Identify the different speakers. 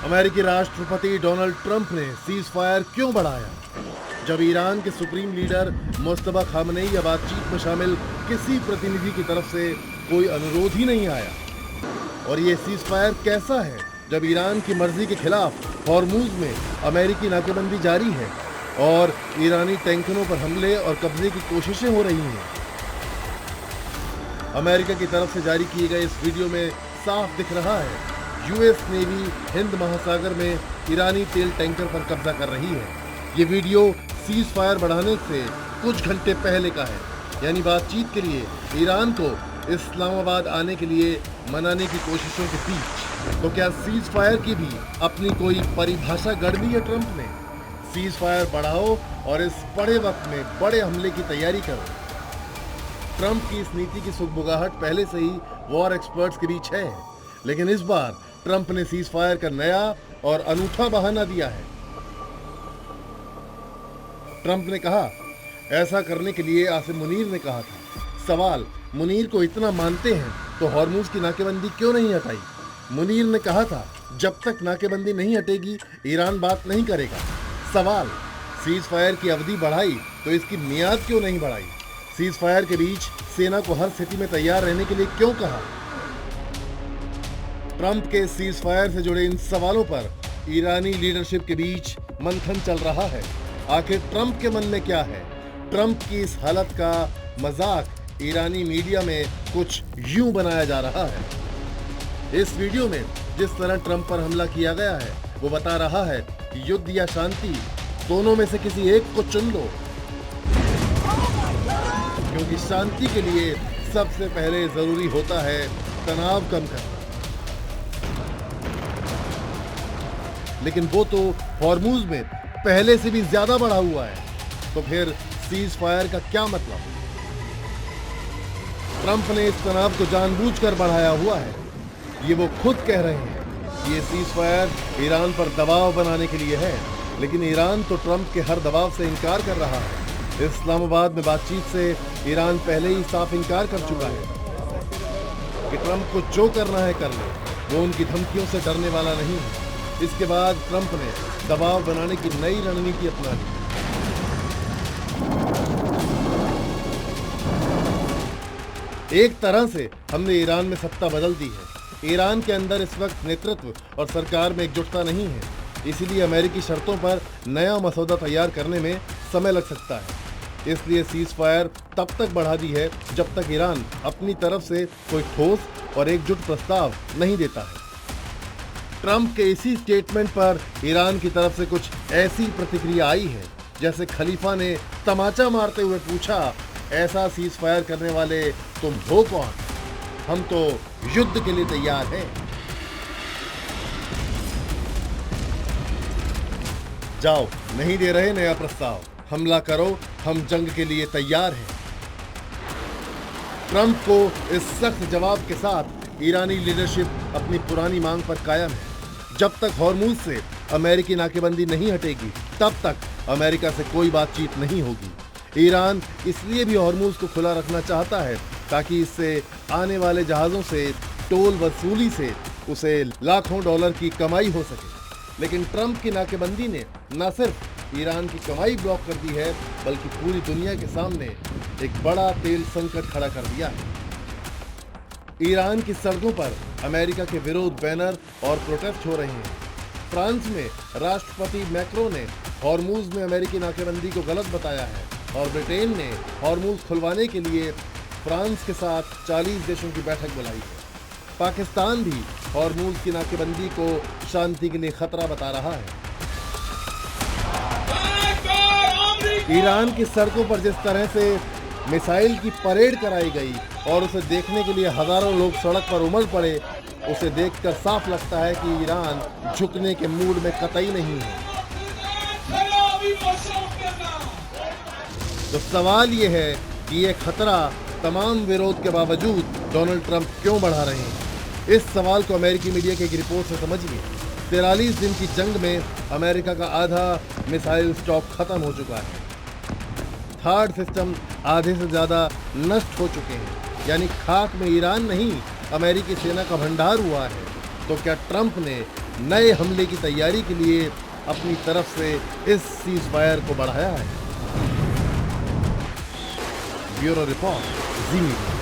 Speaker 1: अमेरिकी राष्ट्रपति Donald Trump ने सीज फायर क्यों बढ़ाया? जब ईरान के सुप्रीम लीडर मुस्तफा खामनेई या बातचीत में शामिल किसी प्रतिनिधि की तरफ से कोई अनुरोध ही नहीं आया। और ये सीज फायर कैसा है जब ईरान की मर्जी के खिलाफ हॉर्मुज में अमेरिकी नाकेबंदी जारी है और ईरानी टैंकरों पर हमले और कब्जे की कोशिशें हो रही हैं। अमेरिका की तरफ से जारी किए गए इस वीडियो में साफ दिख रहा है यूएस नेवी हिंद महासागर में ईरानी तेल टैंकर पर कब्जा कर रही है। ये वीडियो सीज फायर बढ़ाने से कुछ घंटे पहले का है, यानी बातचीत के लिए ईरान को इस्लामाबाद आने के लिए मनाने की कोशिशों के बीच। तो क्या सीज फायर की भी अपनी कोई परिभाषा गढ़ ली है ट्रंप ने? सीज फायर बढ़ाओ और इस बड़े वक्त में बड़े हमले की तैयारी करो। ट्रंप की इस नीति की सुगबुगाहट पहले से ही वॉर एक्सपर्ट्स के बीच है, लेकिन इस बार ट्रंप ने सीज फायर का नया और अनूठा बहाना दिया है। ट्रंप ने कहा, ऐसा करने के लिए आसिम मुनीर ने कहा था। सवाल, मुनीर को इतना मानते हैं तो हॉर्मुज की नाकेबंदी क्यों नहीं हटाई? मुनीर ने कहा था, जब तक नाकेबंदी नहीं हटेगी ईरान बात नहीं करेगा। सवाल, सीज फायर की अवधि बढ़ाई तो इसकी मियाद क्यों नहीं बढ़ाई? सीज फायर के बीच सेना को हर स्थिति में तैयार रहने के लिए क्यों कहा? ट्रंप के सीज फायर से जुड़े इन सवालों पर ईरानी लीडरशिप के बीच मंथन चल रहा है। आखिर ट्रंप के मन में क्या है? ट्रंप की इस हालत का मजाक ईरानी मीडिया में कुछ यूं बनाया जा रहा है। इस वीडियो में जिस तरह ट्रंप पर हमला किया गया है वो बता रहा है कि युद्ध या शांति, दोनों में से किसी एक को चुन लो, क्योंकि शांति के लिए सबसे पहले जरूरी होता है तनाव कम करना। लेकिन वो तो हॉर्मुज में पहले से भी ज्यादा बढ़ा हुआ है, तो फिर सीज फायर का क्या मतलब? ट्रंप ने इस तनाव को जानबूझकर बढ़ाया हुआ है। ये वो खुद कह रहे हैं कि ये सीज फायर ईरान पर दबाव बनाने के लिए है, लेकिन ईरान तो ट्रंप के हर दबाव से इनकार कर रहा है। इस्लामाबाद में बातचीत से ईरान पहले ही साफ इनकार कर चुका है कि ट्रंप को जो करना है कर ले, वो उनकी धमकियों से डरने वाला नहीं है। इसके बाद ट्रंप ने दबाव बनाने की नई रणनीति अपना ली। एक तरह से हमने ईरान में सत्ता बदल दी है। ईरान के अंदर इस वक्त नेतृत्व और सरकार में एकजुटता नहीं है, इसीलिए अमेरिकी शर्तों पर नया मसौदा तैयार करने में समय लग सकता है। इसलिए सीज फायर तब तक बढ़ा दी है जब तक ईरान अपनी तरफ से कोई ठोस और एकजुट प्रस्ताव नहीं देता है। ट्रंप के इसी स्टेटमेंट पर ईरान की तरफ से कुछ ऐसी प्रतिक्रिया आई है जैसे खलीफा ने तमाचा मारते हुए पूछा, ऐसा सीज फायर करने वाले तुम हो कौन? हम तो युद्ध के लिए तैयार हैं। जाओ, नहीं दे रहे नया प्रस्ताव, हमला करो, हम जंग के लिए तैयार हैं। ट्रंप को इस सख्त जवाब के साथ ईरानी लीडरशिप अपनी पुरानी मांग पर कायम है। जब तक हॉर्मुज से अमेरिकी नाकेबंदी नहीं हटेगी, तब तक अमेरिका से कोई बातचीत नहीं होगी। ईरान इसलिए भी हॉर्मुज को खुला रखना चाहता है ताकि इससे आने वाले जहाज़ों से टोल वसूली से उसे लाखों डॉलर की कमाई हो सके। लेकिन ट्रंप की नाकेबंदी ने न सिर्फ ईरान की कमाई ब्लॉक कर दी है, बल्कि पूरी दुनिया के सामने एक बड़ा तेल संकट खड़ा कर दिया है। ईरान की सड़कों पर अमेरिका के विरोध बैनर और प्रोटेस्ट हो रहे हैं। फ्रांस में राष्ट्रपति मैक्रो ने हॉर्मुज में अमेरिकी नाकेबंदी को गलत बताया है और ब्रिटेन ने हॉर्मुज खुलवाने के लिए फ्रांस के साथ 40 देशों की बैठक बुलाई है। पाकिस्तान भी हॉर्मुज की नाकेबंदी को शांति के लिए खतरा बता रहा है। ईरान की सड़कों पर जिस तरह से मिसाइल की परेड कराई गई और उसे देखने के लिए हजारों लोग सड़क पर उमड़ पड़े, उसे देखकर साफ लगता है कि ईरान झुकने के मूड में कतई नहीं है। तो सवाल ये है कि ये खतरा तमाम विरोध के बावजूद डोनाल्ड ट्रंप क्यों बढ़ा रहे हैं? इस सवाल को अमेरिकी मीडिया की एक रिपोर्ट से समझिए। 43 दिन की जंग में अमेरिका का आधा मिसाइल स्टॉक खत्म हो चुका है। थर्ड सिस्टम आधे से ज़्यादा नष्ट हो चुके हैं, यानी खाक में ईरान नहीं, अमेरिकी सेना का भंडार हुआ है। तो क्या ट्रंप ने नए हमले की तैयारी के लिए अपनी तरफ से इस सीज़फायर को बढ़ाया है? ब्यूरो रिपोर्ट, जी मीडिया।